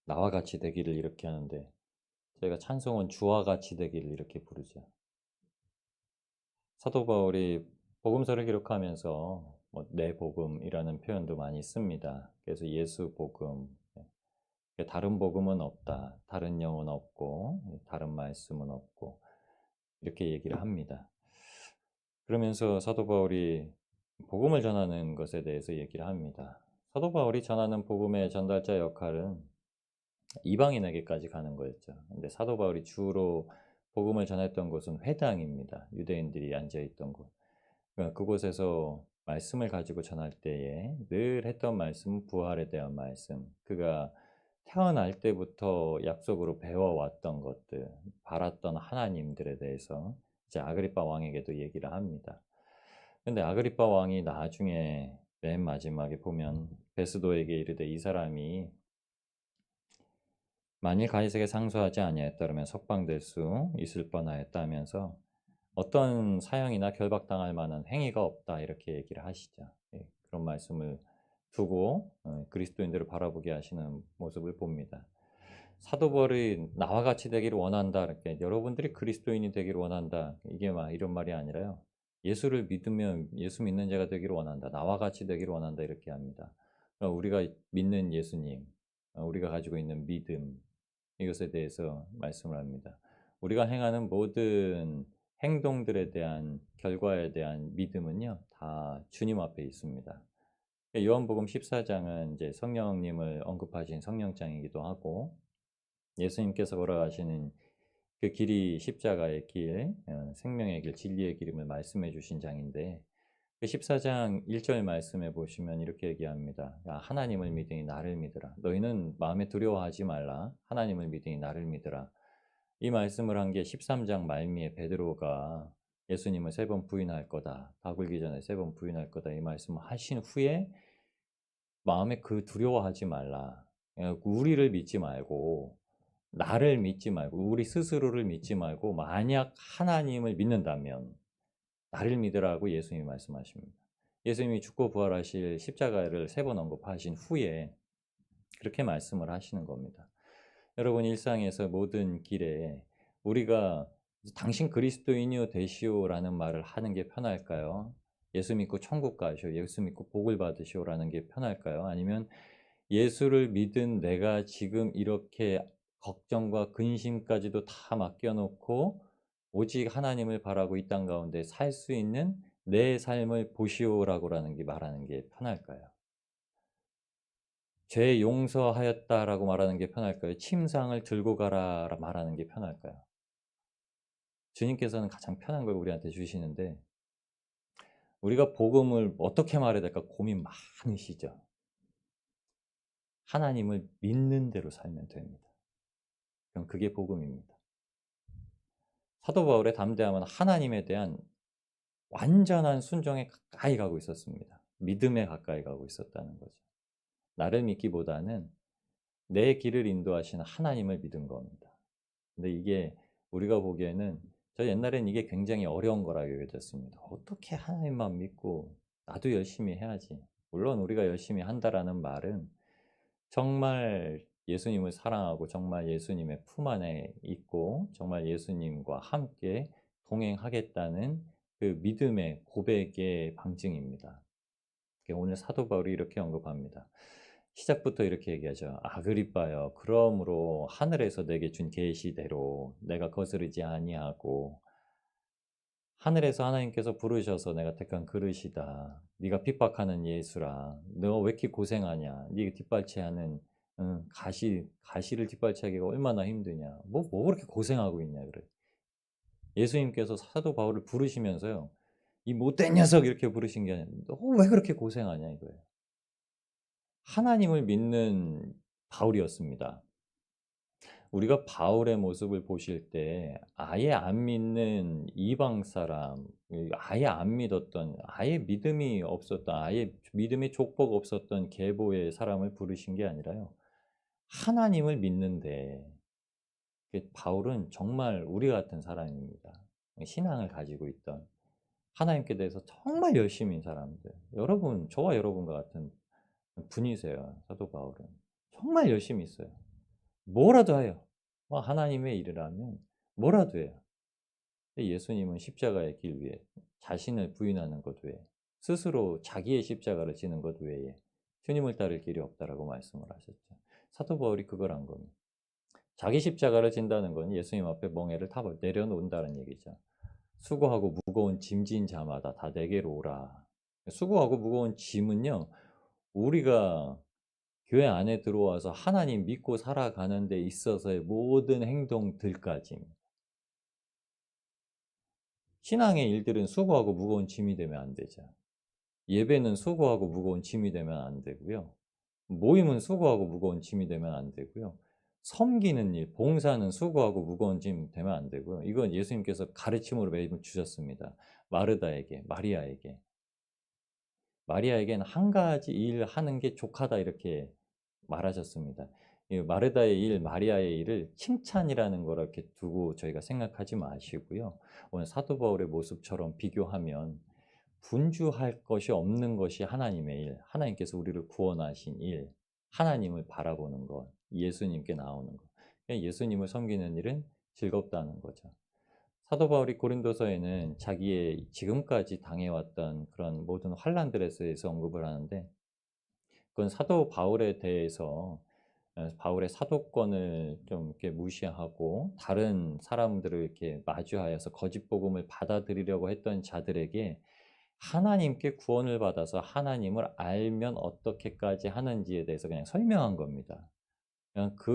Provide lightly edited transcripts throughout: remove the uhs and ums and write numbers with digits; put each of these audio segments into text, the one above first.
나와 같이 되기를 이렇게 하는데 저희가 찬송은 주와 같이 되기를 이렇게 부르죠. 사도 바울이 복음서를 기록하면서 뭐 내 복음이라는 표현도 많이 씁니다. 그래서 예수 복음, 다른 복음은 없다. 다른 영은 없고 다른 말씀은 없고 이렇게 얘기를 합니다. 그러면서 사도 바울이 복음을 전하는 것에 대해서 얘기를 합니다. 사도 바울이 전하는 복음의 전달자 역할은 이방인에게까지 가는 거였죠. 근데 사도 바울이 주로 복음을 전했던 곳은 회당입니다. 유대인들이 앉아 있던 곳. 그러니까 그곳에서 말씀을 가지고 전할 때에 늘 했던 말씀은 부활에 대한 말씀. 그가 태어날 때부터 약속으로 배워왔던 것들, 바랐던 하나님들에 대해서 이제 아그리파 왕에게도 얘기를 합니다. 근데 아그리파 왕이 나중에 맨 마지막에 보면 베스도에게 이르되 이 사람이 만일 가이사에게 상소하지 아니하였더라면 석방될 수 있을 뻔하였다 하면서 어떤 사형이나 결박당할 만한 행위가 없다 이렇게 얘기를 하시죠. 예, 그런 말씀을 두고 그리스도인들을 바라보게 하시는 모습을 봅니다. 사도 바울이 나와 같이 되기를 원한다. 이렇게 여러분들이 그리스도인이 되기를 원한다. 이게 막 이런 말이 아니라요. 예수를 믿으면 예수 믿는 자가 되기를 원한다. 나와 같이 되기를 원한다. 이렇게 합니다. 그러니까 우리가 믿는 예수님, 우리가 가지고 있는 믿음, 이것에 대해서 말씀을 합니다. 우리가 행하는 모든 행동들에 대한 결과에 대한 믿음은요, 다 주님 앞에 있습니다. 요한복음 14장은 이제 성령님을 언급하신 성령장이기도 하고, 예수님께서 걸어가시는 그 길이 십자가의 길, 생명의 길, 진리의 길임을 말씀해 주신 장인데, 그 14장 1절 말씀에 보시면 이렇게 얘기합니다. 야, 하나님을 믿으니 나를 믿으라. 너희는 마음에 두려워하지 말라. 하나님을 믿으니 나를 믿으라. 이 말씀을 한 게 13장 말미에 베드로가 예수님을 3번 부인할 거다. 다 굴기 전에 3번 부인할 거다. 이 말씀을 하신 후에 마음에 그 두려워하지 말라. 우리를 믿지 말고 나를 믿지 말고 우리 스스로를 믿지 말고 만약 하나님을 믿는다면 나를 믿으라고 예수님이 말씀하십니다. 예수님이 죽고 부활하실 십자가를 3번 언급하신 후에 그렇게 말씀을 하시는 겁니다. 여러분 일상에서 모든 길에 우리가 당신 그리스도인이요 되시오라는 말을 하는 게 편할까요? 예수 믿고 천국 가시오, 예수 믿고 복을 받으시오라는 게 편할까요? 아니면 예수를 믿은 내가 지금 이렇게 걱정과 근심까지도 다 맡겨놓고 오직 하나님을 바라고 이 땅 가운데 살 수 있는 내 삶을 보시오라고라는 게 말하는 게 편할까요? 죄 용서하였다라고 말하는 게 편할까요? 침상을 들고 가라 말하는 게 편할까요? 주님께서는 가장 편한 걸 우리한테 주시는데 우리가 복음을 어떻게 말해야 될까 고민 많으시죠? 하나님을 믿는 대로 살면 됩니다. 그럼 그게 복음입니다. 사도 바울의 담대함은 하나님에 대한 완전한 순종에 가까이 가고 있었습니다. 믿음에 가까이 가고 있었다는 거죠. 나를 믿기보다는 내 길을 인도하시는 하나님을 믿은 겁니다. 근데 이게 우리가 보기에는 저 옛날엔 이게 굉장히 어려운 거라고 여겨졌습니다. 어떻게 하나님만 믿고 나도 열심히 해야지. 물론 우리가 열심히 한다라는 말은 정말 예수님을 사랑하고 정말 예수님의 품 안에 있고 정말 예수님과 함께 동행하겠다는 그 믿음의 고백의 방증입니다. 오늘 사도 바울이 이렇게 언급합니다. 시작부터 이렇게 얘기하죠. 아그리빠여, 그러므로 하늘에서 내게 준 계시대로 내가 거스르지 아니하고 하늘에서 하나님께서 부르셔서 내가 택한 그릇이다. 네가 핍박하는 예수라. 너 왜 이렇게 고생하냐? 네가 뒷발치하는 가시를 뒷발치하기가 얼마나 힘드냐? 뭐 그렇게 고생하고 있냐 그래. 예수님께서 사도 바울을 부르시면서요. 이 못된 녀석 이렇게 부르신 게 아니라 너 왜 그렇게 고생하냐 이거예요. 하나님을 믿는 바울이었습니다. 우리가 바울의 모습을 보실 때 아예 안 믿는 이방 사람, 아예 안 믿었던, 아예 믿음이 없었던, 아예 믿음의 족보가 없었던 계보의 사람을 부르신 게 아니라요. 하나님을 믿는데 바울은 정말 우리 같은 사람입니다. 신앙을 가지고 있던 하나님께 대해서 정말 열심인 사람들. 여러분, 저와 여러분과 같은 분이세요. 사도 바울은. 정말 열심히 있어요. 뭐라도 해요. 하나님의 일을 하면 뭐라도 해요. 근데 예수님은 십자가의 길 위에 자신을 부인하는 것 외에 스스로 자기의 십자가를 지는 것 외에 주님을 따를 길이 없다라고 말씀을 하셨죠. 사도 바울이 그걸 한 겁니다. 자기 십자가를 진다는 건 예수님 앞에 멍에를 타 내려놓는다는 얘기죠. 수고하고 무거운 짐진 자마다 다 내게로 오라. 수고하고 무거운 짐은요, 우리가 교회 안에 들어와서 하나님 믿고 살아가는 데 있어서의 모든 행동들까지 신앙의 일들은 수고하고 무거운 짐이 되면 안 되죠. 예배는 수고하고 무거운 짐이 되면 안 되고요. 모임은 수고하고 무거운 짐이 되면 안 되고요. 섬기는 일, 봉사는 수고하고 무거운 짐 되면 안 되고요. 이건 예수님께서 가르침으로 매일 주셨습니다. 마르다에게, 마리아에게. 마리아에게는 한 가지 일 하는 게 족하다 이렇게 말하셨습니다. 이 마르다의 일, 마리아의 일을 칭찬이라는 걸 이렇게 두고 저희가 생각하지 마시고요. 오늘 사도 바울의 모습처럼 비교하면 분주할 것이 없는 것이 하나님의 일, 하나님께서 우리를 구원하신 일, 하나님을 바라보는 것, 예수님께 나오는 것. 예수님을 섬기는 일은 즐겁다는 거죠. 사도 바울이 고린도서에는 자기의 지금까지 당해왔던 그런 모든 환란들에 대해서 언급을 하는데 그건 사도 바울에 대해서 바울의 사도권을 좀 이렇게 무시하고 다른 사람들을 이렇게 마주하여서 거짓 복음을 받아들이려고 했던 자들에게 하나님께 구원을 받아서 하나님을 알면 어떻게까지 하는지에 대해서 그냥 설명한 겁니다. 그냥 그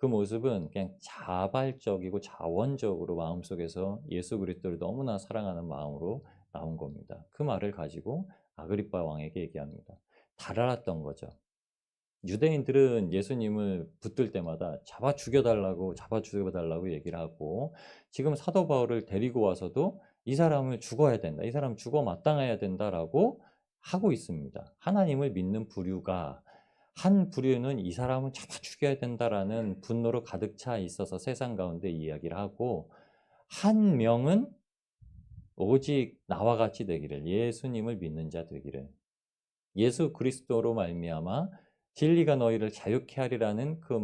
모습은 그냥 자발적이고 자원적으로 마음속에서 예수 그리스도를 너무나 사랑하는 마음으로 나온 겁니다. 그 말을 가지고 아그리파 왕에게 얘기합니다. 달아났던 거죠. 유대인들은 예수님을 붙들 때마다 잡아 죽여달라고 얘기를 하고 지금 사도 바울을 데리고 와서도 이 사람을 죽어야 된다. 이 사람 죽어 마땅해야 된다라고 하고 있습니다. 하나님을 믿는 부류가 한 부류는 이 사람을 잡아 죽여야 된다라는 분노로 가득 차 있어서 세상 가운데 이야기를 하고 한 명은 오직 나와 같이 되기를 예수님을 믿는 자 되기를 예수 그리스도로 말미암아 진리가 너희를 자유케 하리라는 그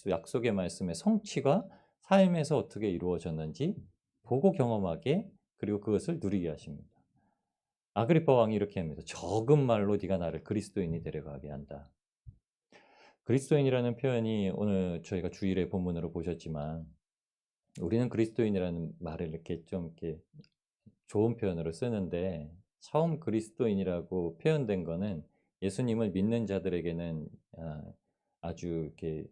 약속의 말씀의 성취가 삶에서 어떻게 이루어졌는지 보고 경험하게 그리고 그것을 누리게 하십니다. 아그리파 왕이 이렇게 합니다. 적은 말로 네가 나를 그리스도인이 데려가게 한다. 그리스도인이라는 표현이 오늘 저희가 주일의 본문으로 보셨지만 우리는 그리스도인이라는 말을 이렇게 좀 이렇게 좋은 표현으로 쓰는데 처음 그리스도인이라고 표현된 거는 예수님을 믿는 자들에게는 아주 이렇게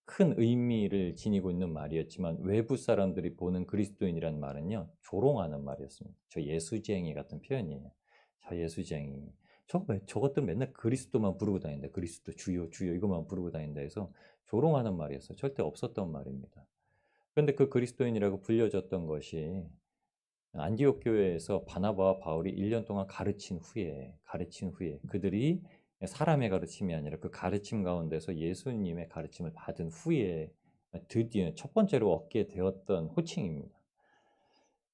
큰 의미를 지니고 있는 말이었지만 외부 사람들이 보는 그리스도인이라는 말은요 조롱하는 말이었습니다. 저 예수쟁이 같은 표현이에요. 저 예수쟁이. 저것들 맨날 그리스도만 부르고 다닌다. 그리스도 주여 주여 이것만 부르고 다닌다 해서 조롱하는 말이었어요. 절대 없었던 말입니다. 그런데 그 그리스도인이라고 불려졌던 것이 안디옥 교회에서 바나바와 바울이 1년 동안 가르친 후에 그들이 사람의 가르침이 아니라 그 가르침 가운데서 예수님의 가르침을 받은 후에 드디어 첫 번째로 얻게 되었던 호칭입니다.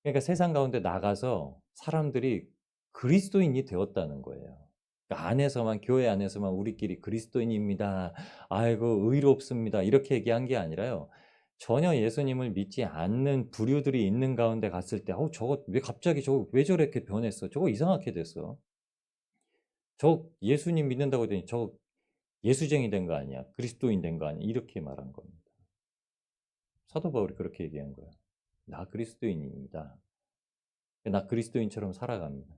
그러니까 세상 가운데 나가서 사람들이 그리스도인이 되었다는 거예요. 그러니까 교회 안에서만 우리끼리 그리스도인입니다. 아이고, 의롭습니다. 이렇게 얘기한 게 아니라요. 전혀 예수님을 믿지 않는 부류들이 있는 가운데 갔을 때, 저거 왜 갑자기 저거 왜 저렇게 변했어? 저거 이상하게 됐어. 저 예수님 믿는다고 했더니 저 예수쟁이 된 거 아니야? 그리스도인 된 거 아니야? 이렇게 말한 겁니다. 사도 바울이 그렇게 얘기한 거예요. 나 그리스도인입니다. 나 그리스도인처럼 살아갑니다.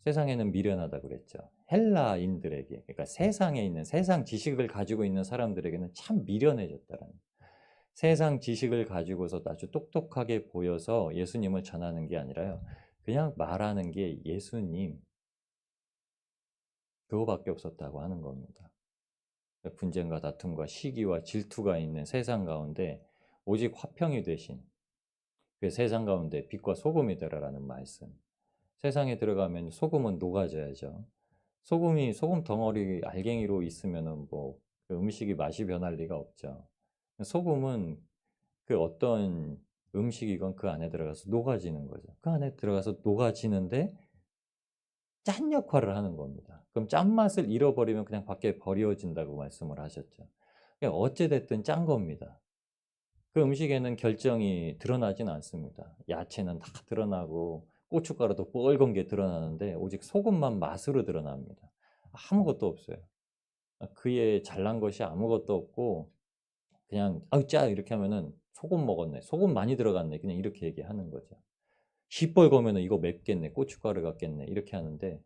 세상에는 미련하다 그랬죠. 헬라인들에게, 그러니까 세상에 있는 세상 지식을 가지고 있는 사람들에게는 참 미련해졌다라는. 세상 지식을 가지고서 아주 똑똑하게 보여서 예수님을 전하는 게 아니라요. 그냥 말하는 게 예수님 그거밖에 없었다고 하는 겁니다. 분쟁과 다툼과 시기와 질투가 있는 세상 가운데 오직 화평이 되신 그 세상 가운데 빛과 소금이 되라라는 말씀. 세상에 들어가면 소금은 녹아져야죠. 소금 덩어리 알갱이로 있으면은 그 음식이 맛이 변할 리가 없죠. 소금은 그 어떤 음식이건 그 안에 들어가서 녹아지는 거죠. 그 안에 들어가서 녹아지는데 짠 역할을 하는 겁니다. 그럼 짠맛을 잃어버리면 그냥 밖에 버려진다고 말씀을 하셨죠. 그러니까 어찌 됐든 짠 겁니다. 그 음식에는 결정이 드러나진 않습니다. 야채는 다 드러나고 고춧가루도 뻘건 게 드러나는데 오직 소금만 맛으로 드러납니다. 아무것도 없어요. 그에 잘난 것이 아무것도 없고 그냥 "아우 짜." 이렇게 하면은 "소금 먹었네. 소금 많이 들어갔네." 그냥 이렇게 얘기하는 거죠. 시뻘겋면은 "이거 맵겠네. 고춧가루 같겠네." 이렇게 하는데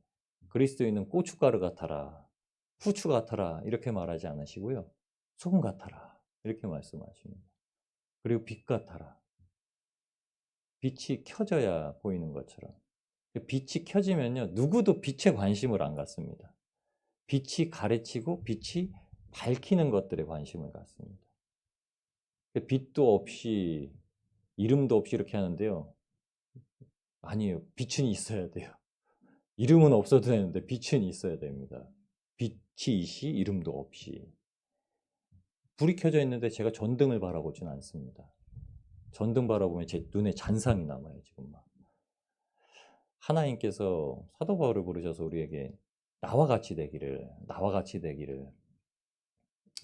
그리스도인은 "고춧가루 같아라. 후추 같아라." 이렇게 말하지 않으시고요. "소금 같아라." 이렇게 말씀하십니다. 그리고 "빛 같아라." 빛이 켜져야 보이는 것처럼. 그 빛이 켜지면요. 누구도 빛에 관심을 안 갖습니다. 빛이 가르치고 빛이 밝히는 것들에 관심을 갖습니다. 그 빛도 없이 이름도 없이 이렇게 하는데요. 아니에요. 빛은 있어야 돼요. 이름은 없어도 되는데 빛은 있어야 됩니다. 빛이 있이 이름도 없이. 불이 켜져 있는데 제가 전등을 바라보진 않습니다. 전등 바라보면 제 눈에 잔상이 남아요, 지금 막. 하나님께서 사도 바울을 부르셔서 우리에게 나와 같이 되기를, 나와 같이 되기를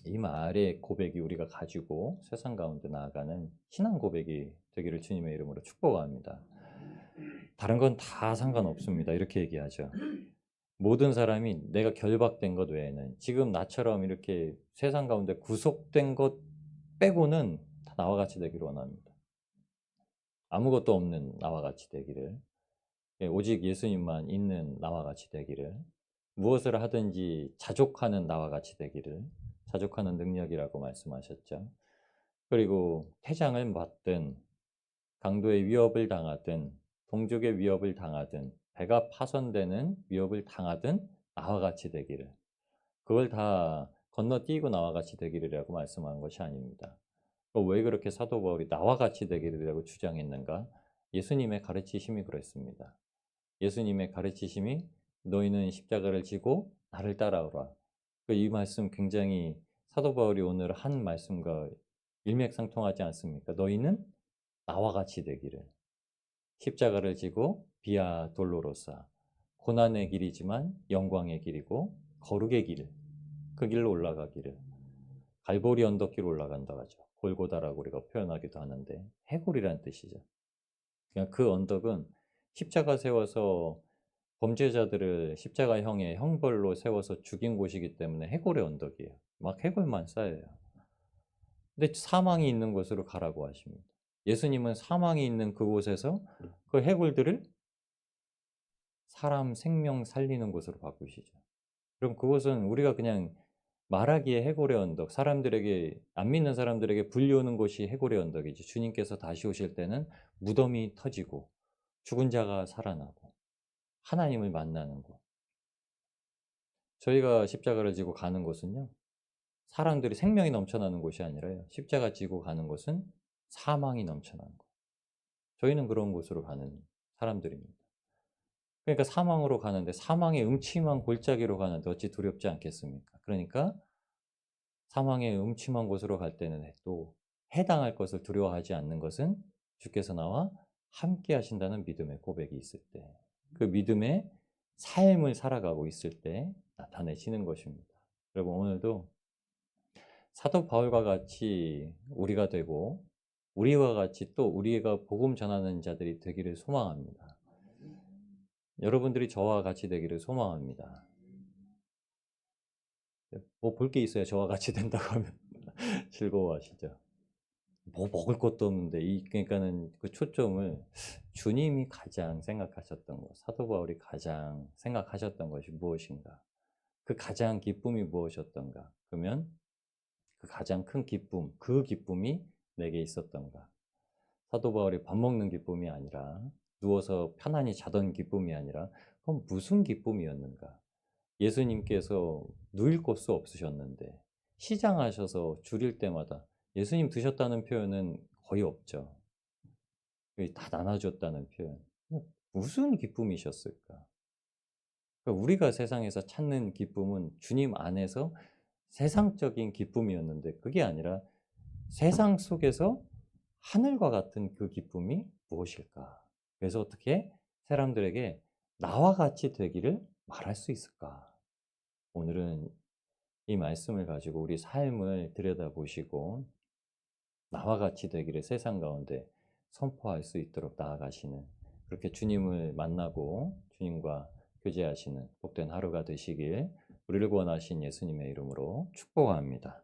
이 말의 고백이 우리가 가지고 세상 가운데 나아가는 신앙 고백이 되기를 주님의 이름으로 축복합니다. 다른 건 다 상관없습니다. 이렇게 얘기하죠. 모든 사람이 내가 결박된 것 외에는 지금 나처럼 이렇게 세상 가운데 구속된 것 빼고는 다 나와 같이 되기를 원합니다. 아무것도 없는 나와 같이 되기를. 오직 예수님만 있는 나와 같이 되기를. 무엇을 하든지 자족하는 나와 같이 되기를. 자족하는 능력이라고 말씀하셨죠. 그리고 태장을 맞든 강도의 위협을 당하든 동족의 위협을 당하든 배가 파손되는 위협을 당하든 나와 같이 되기를. 그걸 다 건너뛰고 나와 같이 되기를 라고 말씀한 것이 아닙니다. 왜 그렇게 사도 바울이 나와 같이 되기를 주장했는가? 예수님의 가르치심이 그랬습니다. 예수님의 가르치심이 너희는 십자가를 지고 나를 따라오라. 이 말씀 굉장히 사도 바울이 오늘 한 말씀과 일맥상통하지 않습니까? 너희는 나와 같이 되기를. 십자가를 지고 비아 돌로로사. 고난의 길이지만 영광의 길이고 거룩의 길. 그 길로 올라가기를. 갈보리 언덕길 올라간다 하죠. 골고다라고 우리가 표현하기도 하는데 해골이란 뜻이죠. 그냥 그 언덕은 십자가 세워서 범죄자들을 십자가형의 형벌로 세워서 죽인 곳이기 때문에 해골의 언덕이에요. 막 해골만 쌓여요. 근데 사망이 있는 곳으로 가라고 하십니다. 예수님은 사망이 있는 그곳에서 그 해골들을 사람 생명 살리는 곳으로 바꾸시죠. 그럼 그곳은 우리가 그냥 말하기에 해골의 언덕, 사람들에게 안 믿는 사람들에게 불리우는 곳이 해골의 언덕이지. 주님께서 다시 오실 때는 무덤이 터지고 죽은 자가 살아나고 하나님을 만나는 곳. 저희가 십자가를 지고 가는 곳은요. 사람들이 생명이 넘쳐나는 곳이 아니라요. 십자가 지고 가는 곳은 사망이 넘쳐나는 곳. 저희는 그런 곳으로 가는 사람들입니다. 그러니까 사망으로 가는데 사망의 음침한 골짜기로 가는데 어찌 두렵지 않겠습니까? 그러니까 사망의 음침한 곳으로 갈 때는 또 해당할 것을 두려워하지 않는 것은 주께서 나와 함께 하신다는 믿음의 고백이 있을 때, 그 믿음의 삶을 살아가고 있을 때 나타내시는 것입니다. 여러분 오늘도 사도 바울과 같이 우리가 되고 우리와 같이 또 우리가 복음 전하는 자들이 되기를 소망합니다. 여러분들이 저와 같이 되기를 소망합니다. 뭐 볼 게 있어야 저와 같이 된다고 하면 즐거워하시죠. 뭐 먹을 것도 없는데 그러니까는 그 초점을 주님이 가장 생각하셨던 것, 사도 바울이 가장 생각하셨던 것이 무엇인가? 그 가장 기쁨이 무엇이었던가? 그러면 그 가장 큰 기쁨, 그 기쁨이 내게 있었던가? 사도 바울이 밥 먹는 기쁨이 아니라 누워서 편안히 자던 기쁨이 아니라 그럼 무슨 기쁨이었는가? 예수님께서 누일 곳도 없으셨는데 시장하셔서 줄일 때마다 예수님 드셨다는 표현은 거의 없죠. 다 나눠줬다는 표현. 무슨 기쁨이셨을까? 그러니까 우리가 세상에서 찾는 기쁨은 주님 안에서 세상적인 기쁨이었는데 그게 아니라 세상 속에서 하늘과 같은 그 기쁨이 무엇일까? 그래서 어떻게 사람들에게 나와 같이 되기를 말할 수 있을까? 오늘은 이 말씀을 가지고 우리 삶을 들여다보시고 나와 같이 되기를 세상 가운데 선포할 수 있도록 나아가시는, 그렇게 주님을 만나고 주님과 교제하시는 복된 하루가 되시길 우리를 구원하신 예수님의 이름으로 축복합니다.